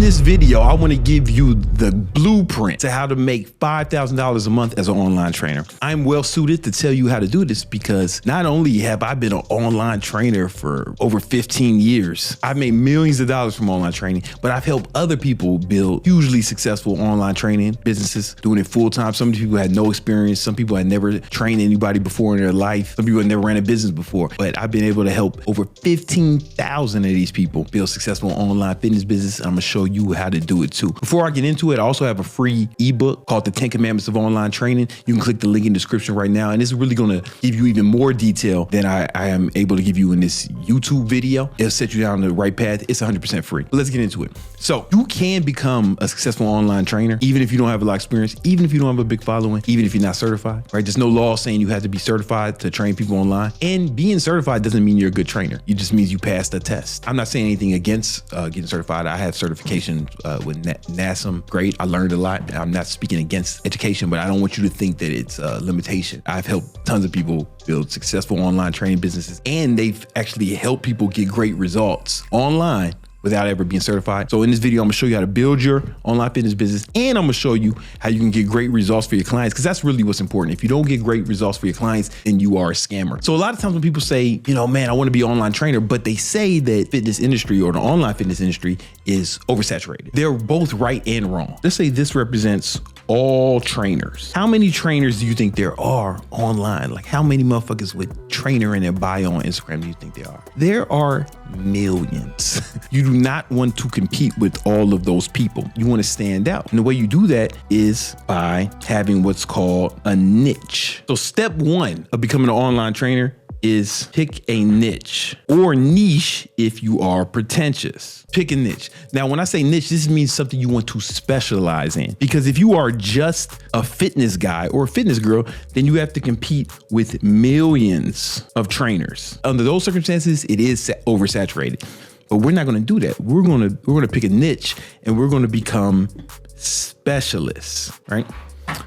this video, I want to give you the blueprint to how to make $5,000 a month as an online trainer. I'm well suited to tell you how to do this because not only have I been an online trainer for over 15 years, I've made millions of dollars from online training, but I've helped other people build hugely successful online training businesses, doing it full time. Some people had no experience. Some people had never trained anybody before in their life. Some people had never ran a business before, but I've been able to help over 15,000 of these people build successful online fitness business. I'm gonna show you how to do it too. Before I get into it, I also have a free ebook called The 10 Commandments of Online Training. You can click the link in the description right now, and it's really gonna give you even more detail than I am able to give you in this YouTube video. It'll set you down the right path. It's 100% free. But let's get into it. So you can become a successful online trainer, even if you don't have a lot of experience, even if you don't have a big following, even if you're not certified, right? There's no law saying you have to be certified to train people online. And being certified doesn't mean you're a good trainer. It just means you passed a test. I'm not saying anything against getting certified. I have certification with NASM. Great. I learned a lot. I'm not speaking against education, but I don't want you to think that it's a limitation. I've helped tons of people build successful online training businesses, and they've actually helped people get great results online without ever being certified. So in this video, I'm gonna show you how to build your online fitness business, and I'm gonna show you how you can get great results for your clients, because that's really what's important. If you don't get great results for your clients, then you are a scammer. So a lot of times when people say, you know, man, I wanna be an online trainer, but they say that fitness industry or the online fitness industry is oversaturated. They're both right and wrong. Let's say this represents all trainers. How many trainers do you think there are online? Like how many motherfuckers with trainer in their bio on Instagram do you think there are? There are millions. You do not want to compete with all of those people. You want to stand out. And the way you do that is by having what's called a niche. So step one of becoming an online trainer is pick a niche, or niche if you are pretentious. Pick a niche. Now, when I say niche, this means something you want to specialize in. Because if you are just a fitness guy or a fitness girl, then you have to compete with millions of trainers. Under those circumstances, it is oversaturated. But we're not gonna do that. We're gonna pick a niche, and we're gonna become specialists, right?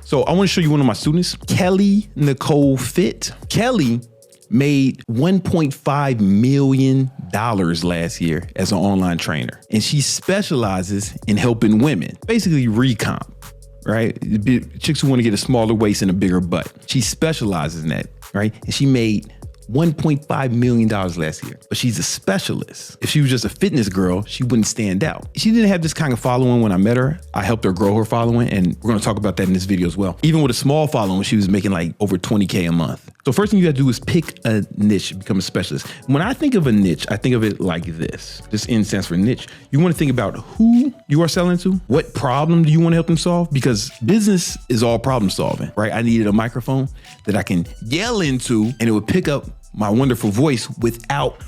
So I wanna show you one of my students, Kelly Nicole Fit. Kelly made $1.5 million last year as an online trainer. And she specializes in helping women, basically recomp, right? Chicks who want to get a smaller waist and a bigger butt. She specializes in that, right? And she made $1.5 million last year, but she's a specialist. If she was just a fitness girl, she wouldn't stand out. She didn't have this kind of following when I met her. I helped her grow her following, and we're gonna talk about that in this video as well. Even with a small following, she was making like over 20K a month. So first thing you gotta do is pick a niche, become a specialist. When I think of a niche, I think of it like this. This N stands for niche. You wanna think about who you are selling to, what problem do you wanna help them solve? Because business is all problem solving, right? I needed a microphone that I can yell into, and it would pick up my wonderful voice without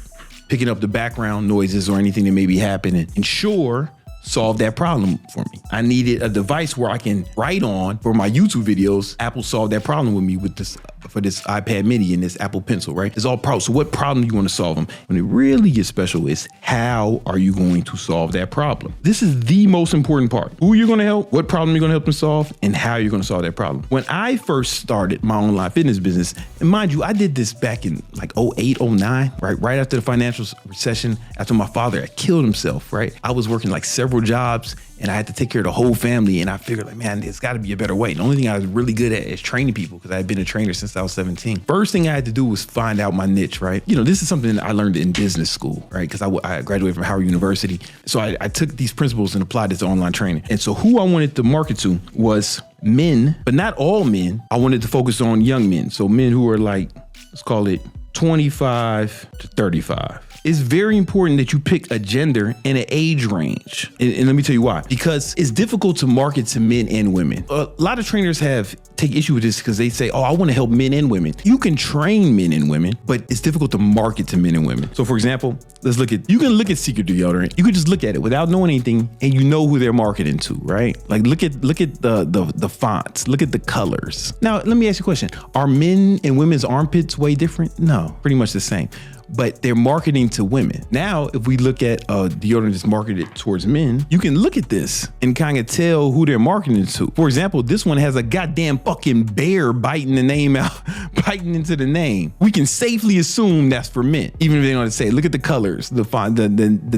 picking up the background noises or anything that may be happening. And sure, solve that problem for me. I needed a device where I can write on for my YouTube videos. Apple solved that problem with me with this for this iPad mini and this Apple Pencil, right? It's all problems. So what problem do you want to solve them? When it really gets special is how are you going to solve that problem? This is the most important part. Who you're going to help, what problem you're going to help them solve, and how you're going to solve that problem. When I first started my online fitness business, and mind you, I did this back in like 08, 09, right after the financial recession, after my father had killed himself, right? I was working like several jobs, and I had to take care of the whole family, and I figured like, man, there's gotta be a better way. The only thing I was really good at is training people, because I had been a trainer since I was 17. First thing I had to do was find out my niche, right? You know, this is something that I learned in business school, right? Because I graduated from Howard University. So I took these principles and applied it to online training. And so who I wanted to market to was men, but not all men. I wanted to focus on young men. So men who are like, let's call it 25 to 35. It's very important that you pick a gender and an age range. And let me tell you why. Because it's difficult to market to men and women. A lot of trainers take issue with this because they say, oh, I want to help men and women. You can train men and women, but it's difficult to market to men and women. So for example, you can look at Secret Deodorant. You can just look at it without knowing anything, and you know who they're marketing to, right? Like look at the fonts, look at the colors. Now, let me ask you a question. Are men and women's armpits way different? No, pretty much the same. but they're marketing to women. Now, if we look at deodorant that's marketed towards men, you can look at this and kind of tell who they're marketing to. For example, this one has a goddamn fucking bear biting the name out, biting into the name. We can safely assume that's for men, even if they don't say, look at the colors, the font, the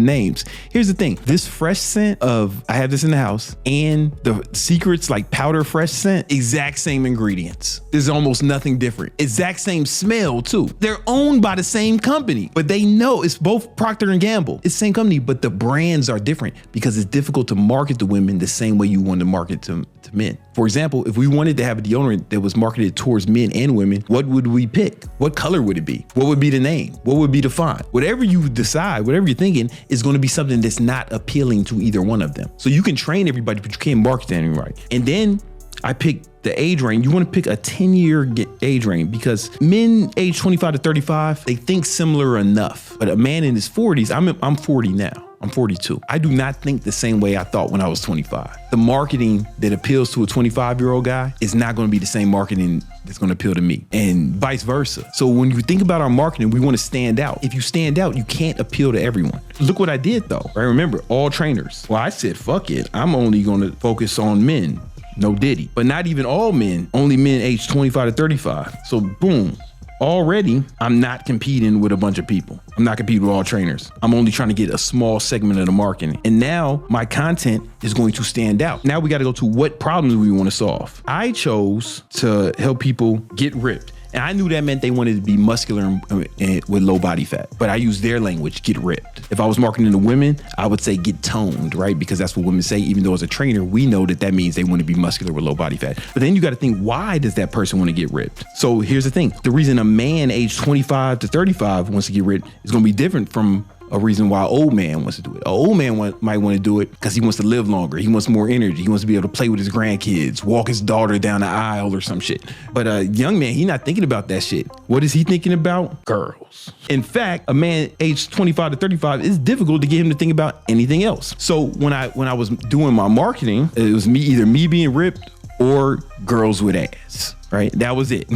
names. Here's the thing, this fresh scent of, I have this in the house, and the Secrets like powder fresh scent, exact same ingredients. There's almost nothing different. Exact same smell too. They're owned by the same company, but they know it's both Procter & Gamble. It's the same company, but the brands are different because it's difficult to market to women the same way you want to market to men. For example, if we wanted to have a deodorant that was marketed towards men and women, what would we pick? What color would it be? What would be the name? What would be the font? Whatever you decide, whatever you're thinking is going to be something that's not appealing to either one of them. So you can train everybody, but you can't market to anybody. And then I picked the age range. You want to pick a 10-year age range because men age 25 to 35, they think similar enough. But a man in his 40s, I'm 40 now. I'm 42. I do not think the same way I thought when I was 25. The marketing that appeals to a 25-year-old guy is not going to be the same marketing that's going to appeal to me, and vice versa. So when you think about our marketing, we want to stand out. If you stand out, you can't appeal to everyone. Look what I did though, right? Remember, all trainers. Well, I said, fuck it. I'm only going to focus on men. No Diddy. But not even all men, only men aged 25 to 35. So boom. Already, I'm not competing with a bunch of people. I'm not competing with all trainers. I'm only trying to get a small segment of the marketing. And now my content is going to stand out. Now we got to go to what problems we want to solve. I chose to help people get ripped. And I knew that meant they wanted to be muscular and with low body fat, but I used their language, get ripped. If I was marketing to women, I would say get toned, right? Because that's what women say, even though as a trainer, we know that means they want to be muscular with low body fat. But then you got to think, why does that person want to get ripped? So here's the thing. The reason a man aged 25 to 35 wants to get ripped is going to be different from a reason why an old man wants to do it. An old man might want to do it because he wants to live longer. He wants more energy. He wants to be able to play with his grandkids, walk his daughter down the aisle or some shit. But a young man, he's not thinking about that shit. What is he thinking about? Girls. In fact, a man aged 25 to 35, it's difficult to get him to think about anything else. So when I was doing my marketing, it was either me being ripped or girls with ass. Right? That was it.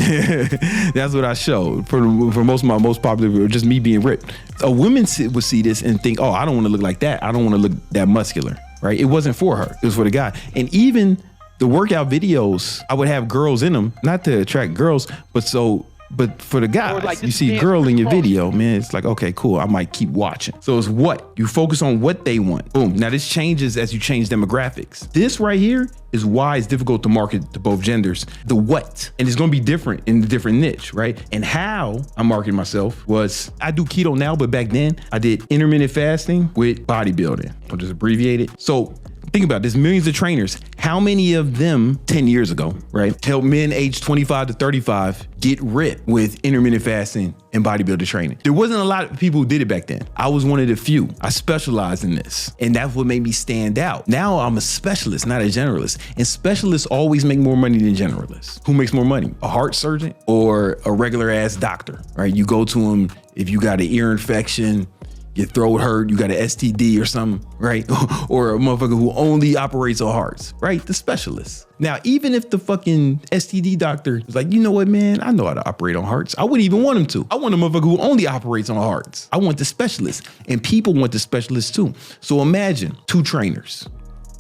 That's what I showed for most of my most popular videos, just me being ripped. A woman would see this and think, oh, I don't want to look like that. I don't want to look that muscular, right? It wasn't for her. It was for the guy. And even the workout videos, I would have girls in them, not to attract girls, but for the guys, like you see a girl in your video, man, it's like, okay, cool. I might keep watching. So it's what? You focus on what they want. Boom. Now this changes as you change demographics. This right here is why it's difficult to market to both genders. The what? And it's going to be different in the different niche, right? And how I market myself was, I do keto now, but back then I did intermittent fasting with bodybuilding. I'll just abbreviate it. So think about it, there's millions of trainers. How many of them 10 years ago, right, helped men aged 25 to 35 get ripped with intermittent fasting and bodybuilder training? There wasn't a lot of people who did it back then. I was one of the few. I specialized in this, and that's what made me stand out. Now I'm a specialist, not a generalist. And specialists always make more money than generalists. Who makes more money? A heart surgeon or a regular ass doctor, right? You go to him if you got an ear infection, your throat hurt, you got an STD or something, right? Or a motherfucker who only operates on hearts, right? The specialist. Now, even if the fucking STD doctor was like, you know what, man, I know how to operate on hearts. I wouldn't even want him to. I want a motherfucker who only operates on hearts. I want the specialist, and people want the specialist too. So imagine two trainers.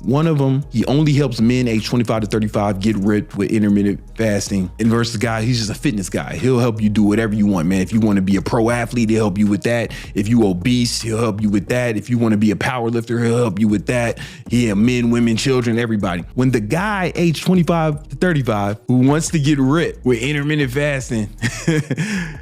One of them, he only helps men age 25 to 35 get ripped with intermittent fasting. And versus the guy, he's just a fitness guy. He'll help you do whatever you want, man. If you want to be a pro athlete, he'll help you with that. If you obese, he'll help you with that. If you want to be a power lifter, he'll help you with that. Yeah, men, women, children, everybody. When the guy age 25 to 35 who wants to get ripped with intermittent fasting,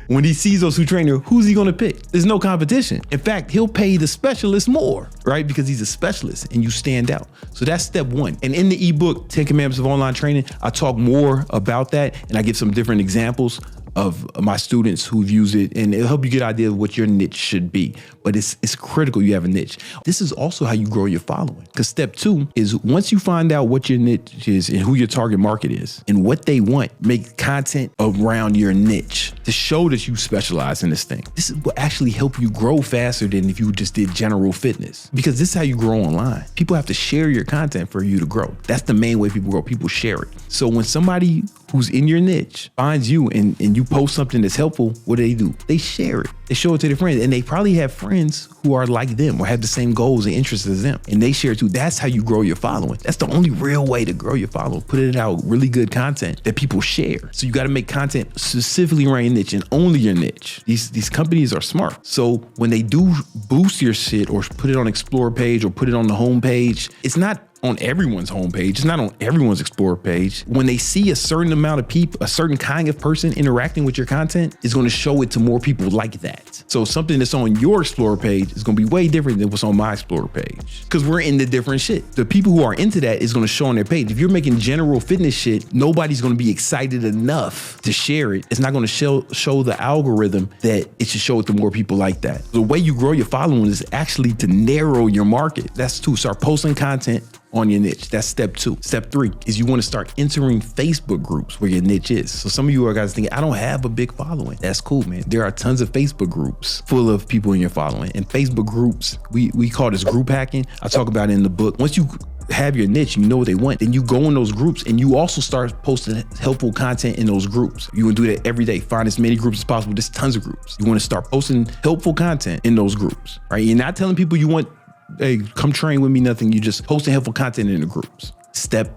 when he sees those two trainers, who's he going to pick? There's no competition. In fact, he'll pay the specialist more, right? Because he's a specialist and you stand out. So that's step one. And in the ebook, 10 Commandments of Online Training, I talk more about that and I give some different examples of my students who've used it, and it'll help you get an idea of what your niche should be. But it's critical you have a niche. This is also how you grow your following. Because step two is once you find out what your niche is and who your target market is and what they want, make content around your niche to show that you specialize in this thing. This will actually help you grow faster than if you just did general fitness. Because this is how you grow online. People have to share your content for you to grow. That's the main way people grow. People share it. So when somebody who's in your niche finds you and you post something that's helpful, what do? They share it. They show it to their friends, and they probably have friends who are like them or have the same goals and interests as them, and they share too. That's how you grow your following. That's the only real way to grow your following. Put it out really good content that people share. So you got to make content specifically around your niche and only your niche. These companies are smart. So when they do boost your shit or put it on Explore page or put it on the home page, it's not on everyone's homepage. It's not on everyone's Explore page. When they see a certain amount of people, a certain kind of person interacting with your content, it's going to show it to more people like that. So something that's on your Explore page is going to be way different than what's on my Explore page, because we're into different shit. The people who are into that is going to show on their page. If you're making general fitness shit, nobody's going to be excited enough to share it. It's not going to show the algorithm that it should show it to more people like that. The way you grow your following is actually to narrow your market. That's two. Start posting content on your niche. That's step 2. Step 3 is you want to start entering Facebook groups where your niche is. So some of you are guys thinking, I don't have a big following. That's cool, man. There are tons of Facebook groups full of people in your following. And Facebook groups, we call this group hacking. I talk about it in the book. Once you have your niche, you know what they want, then you go in those groups and you also start posting helpful content in those groups. You want to do that every day. Find as many groups as possible. There's tons of groups. You want to start posting helpful content in those groups, right? You're not telling people you want, hey, come train with me, nothing. You just posting helpful content in the groups. Step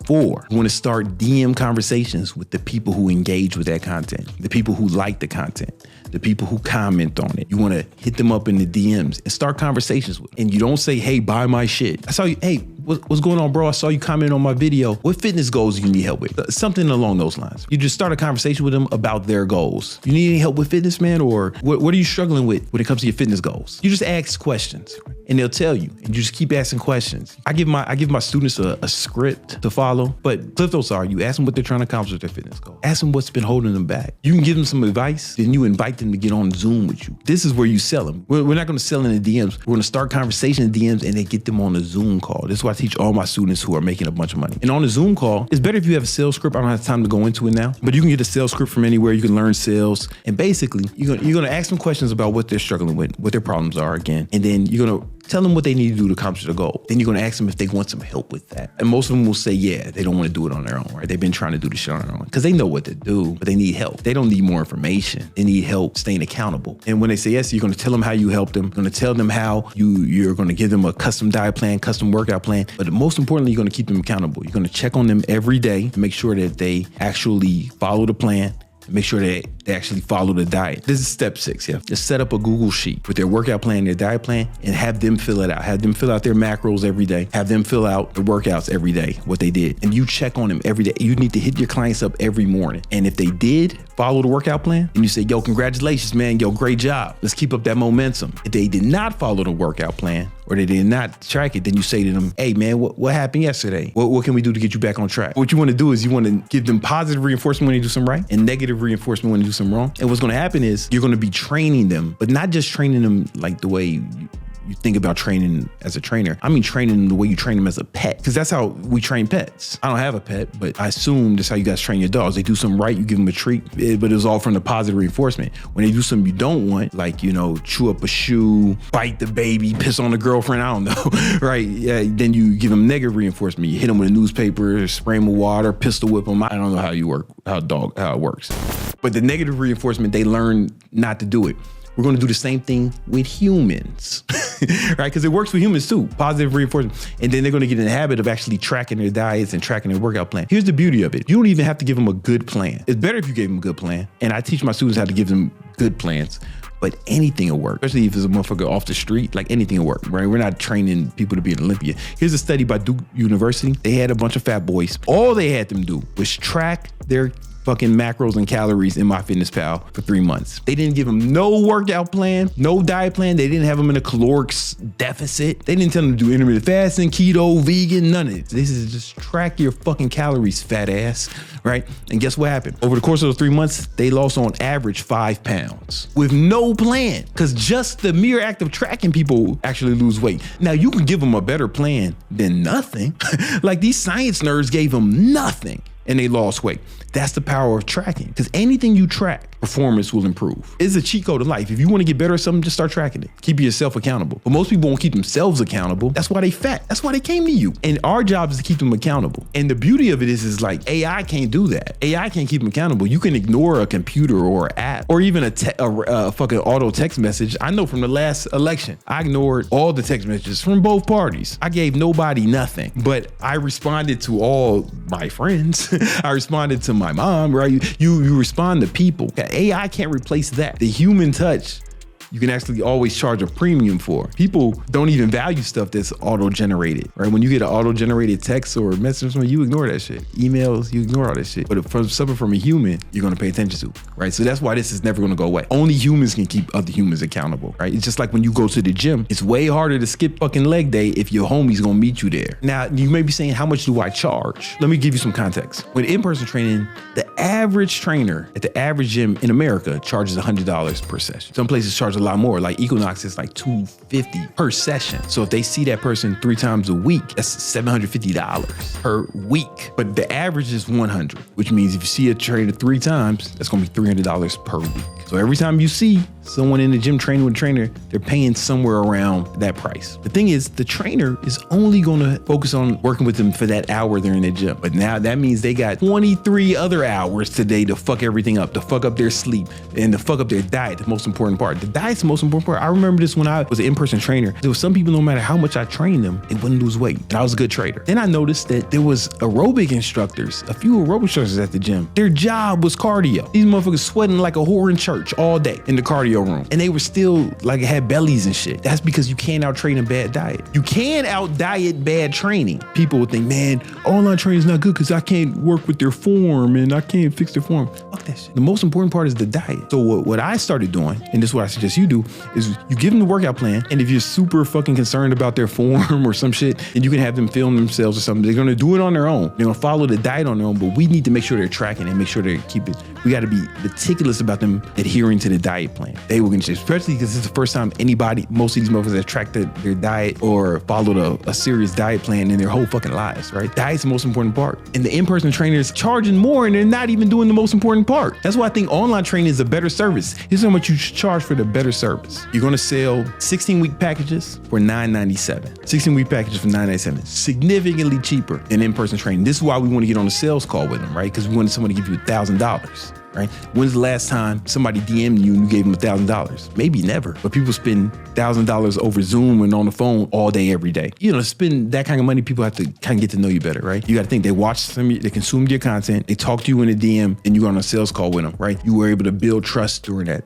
4, you want to start DM conversations with the people who engage with that content, the people who like the content, the people who comment on it. You want to hit them up in the DMs and start conversations with them. And you don't say, hey, buy my shit. I saw you, hey, what's going on, bro? I saw you comment on my video. What fitness goals do you need help with? Something along those lines. You just start a conversation with them about their goals. You need any help with fitness, man? Or what are you struggling with when it comes to your fitness goals? You just ask questions and they'll tell you, and you just keep asking questions. I give my students a script to follow, but cliff notes are, you ask them what they're trying to accomplish with their fitness goal. Ask them what's been holding them back. You can give them some advice, then you invite them to get on Zoom with you. This is where you sell them. We're not going to sell in the DMs. We're going to start conversation in DMs and then get them on a Zoom call. This is why I teach all my students who are making a bunch of money. And on a Zoom call, it's better if you have a sales script. I don't have time to go into it now, but you can get a sales script from anywhere. You can learn sales. And basically, you're going to ask them questions about what they're struggling with, what their problems are again. And then you're going to tell them what they need to do to accomplish the goal. Then you're going to ask them if they want some help with that. And most of them will say, yeah, they don't want to do it on their own, right? They've been trying to do the shit on their own because they know what to do, but they need help. They don't need more information. They need help staying accountable. And when they say yes, you're going to tell them how you help them. You're going to tell them how you're going to give them a custom diet plan, custom workout plan. But most importantly, you're going to keep them accountable. You're going to check on them every day to make sure that they actually follow the plan. Make sure that they actually follow the diet. This is step 6, yeah. Just set up a Google sheet with their workout plan, their diet plan, and have them fill it out. Have them fill out their macros every day. Have them fill out the workouts every day, what they did. And you check on them every day. You need to hit your clients up every morning. And if they did follow the workout plan, and you say, yo, congratulations, man. Yo, great job. Let's keep up that momentum. If they did not follow the workout plan, or they did not track it, then you say to them, hey man, what happened yesterday? What can we do to get you back on track? What you want to do is you want to give them positive reinforcement when they do something right and negative reinforcement when they do something wrong. And what's going to happen is you're going to be training them, but not just training them like the way you think about training as a trainer. I mean training them the way you train them as a pet, because that's how we train pets. I don't have a pet, but I assume that's how you guys train your dogs. They do something right, you give them a treat, but it's all from the positive reinforcement. When they do something you don't want, like, chew up a shoe, bite the baby, piss on the girlfriend, I don't know, right? Yeah, then you give them negative reinforcement. You hit them with a newspaper, spray them with water, pistol whip them. I don't know how it works. But the negative reinforcement, they learn not to do it. We're going to do the same thing with humans, right? Because it works with humans too, positive reinforcement. And then they're going to get in the habit of actually tracking their diets and tracking their workout plan. Here's the beauty of it. You don't even have to give them a good plan. It's better if you gave them a good plan. And I teach my students how to give them good plans. But anything will work, especially if it's a motherfucker off the street, like anything will work, right? We're not training people to be an Olympian. Here's a study by Duke University. They had a bunch of fat boys. All they had them do was track their fucking macros and calories in MyFitnessPal for 3 months. They didn't give them no workout plan, no diet plan. They didn't have them in a caloric deficit. They didn't tell them to do intermittent fasting, keto, vegan, none of it. This is just track your fucking calories, fat ass, right? And guess what happened? Over the course of those 3 months, they lost on average 5 pounds with no plan, because just the mere act of tracking people actually lose weight. Now you can give them a better plan than nothing. Like these science nerds gave them nothing and they lost weight. That's the power of tracking, because anything you track performance will improve. It's a cheat code of life. If you want to get better at something, just start tracking it. Keep yourself accountable. But most people won't keep themselves accountable. That's why they fat. That's why they came to you. And our job is to keep them accountable. And the beauty of it is like AI can't do that. AI can't keep them accountable. You can ignore a computer or an app or even a fucking auto text message. I know from the last election, I ignored all the text messages from both parties. I gave nobody nothing, but I responded to all my friends. I responded to my mom, right? You respond to people. AI can't replace that. The human touch, you can actually always charge a premium for. People don't even value stuff that's auto-generated, right? When you get an auto-generated text or message from you ignore that shit. Emails, you ignore all that shit. But if from something from a human, you're gonna pay attention to, right? So that's why this is never gonna go away. Only humans can keep other humans accountable, right? It's just like when you go to the gym, it's way harder to skip fucking leg day if your homie's gonna meet you there. Now, you may be saying, how much do I charge? Let me give you some context. With in-person training, the average trainer at the average gym in America charges $100 per session. Some places charge a lot more, like Equinox is like $250 per session. So if they see that person 3 times a week, that's $750 per week. But the average is 100, which means if you see a trainer 3 times, that's gonna be $300 per week. So every time you see someone in the gym training with a trainer, they're paying somewhere around that price. The thing is, the trainer is only gonna focus on working with them for that hour they're in the gym. But now that means they got 23 other hours today to fuck everything up, to fuck up their sleep, and to fuck up their diet, the most important part. The diet's the most important part. I remember this when I was an in-person trainer. There was some people, no matter how much I trained them, they wouldn't lose weight. And I was a good trader. Then I noticed that there was aerobic instructors, a few aerobic instructors at the gym. Their job was cardio. These motherfuckers sweating like a whore in church all day in the cardio room. And they were still like had bellies and shit. That's because you can't out train a bad diet. You can out diet bad training. People would think, man, online training is not good because I can't work with their form and I can't fix their form. Fuck that shit. The most important part is the diet. So what I started doing, and this is what I suggest you do, is you give them the workout plan. And if you're super fucking concerned about their form or some shit, then you can have them film themselves or something. They're gonna do it on their own. They're gonna follow the diet on their own, but we need to make sure they're tracking and make sure they keep it. We gotta be meticulous about them adhering to the diet plan. They were gonna, especially because it's the first time most of these motherfuckers have tracked their diet or followed a serious diet plan in their whole fucking lives, right? Diet's the most important part. And the in-person trainers charging more and they're not even doing the most important part. That's why I think online training is a better service. Here's how much you charge for the better service. You're gonna sell 16-week packages for $997. 16-week packages for $997. Significantly cheaper than in-person training. This is why we want to get on a sales call with them, right? Because we wanted someone to give you $1,000. Right? When's the last time somebody DM'd you and you gave them $1,000? Maybe never. But people spend $1,000 over Zoom and on the phone all day, every day. You know, spend that kind of money, people have to kind of get to know you better, right? You got to think they watch they consumed your content, they talk to you in a DM, and you go on a sales call with them, right? You were able to build trust during that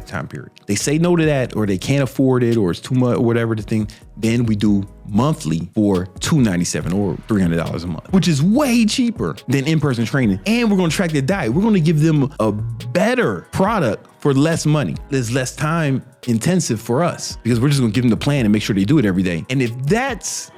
time period. They say no to that, or they can't afford it, or it's too much, or whatever the thing. Then we do monthly for $297 or $300 a month, which is way cheaper than in-person training. And we're going to track their diet. We're going to give them a better product for less money. It's less time intensive for us because we're just going to give them the plan and make sure they do it every day. And if that's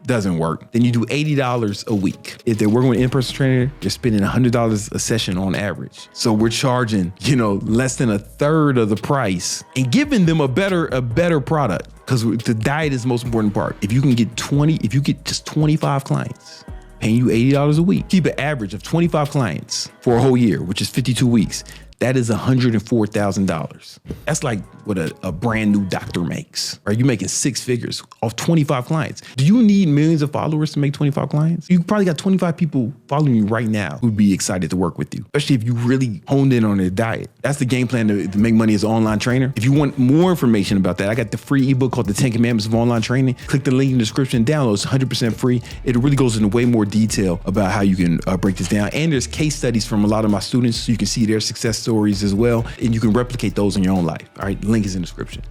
doesn't work, then you do $80 a week. If they're working with an in-person trainer, they're spending $100 a session on average. So we're charging, less than a third of the price and giving them a better product, because the diet is the most important part. If you get just 25 clients paying you $80 a week, keep an average of 25 clients for a whole year, which is 52 weeks. That is $104,000. That's like what a brand new doctor makes, right? You're making 6 figures off 25 clients. Do you need millions of followers to make 25 clients? You probably got 25 people following you right now who'd be excited to work with you, especially if you really honed in on their diet. That's the game plan to make money as an online trainer. If you want more information about that, I got the free ebook called The 10 Commandments of Online Training. Click the link in the description, download. It's 100% free. It really goes into way more detail about how you can break this down. And there's case studies from a lot of my students, so you can see their success stories as well, and you can replicate those in your own life. All right, link is in the description.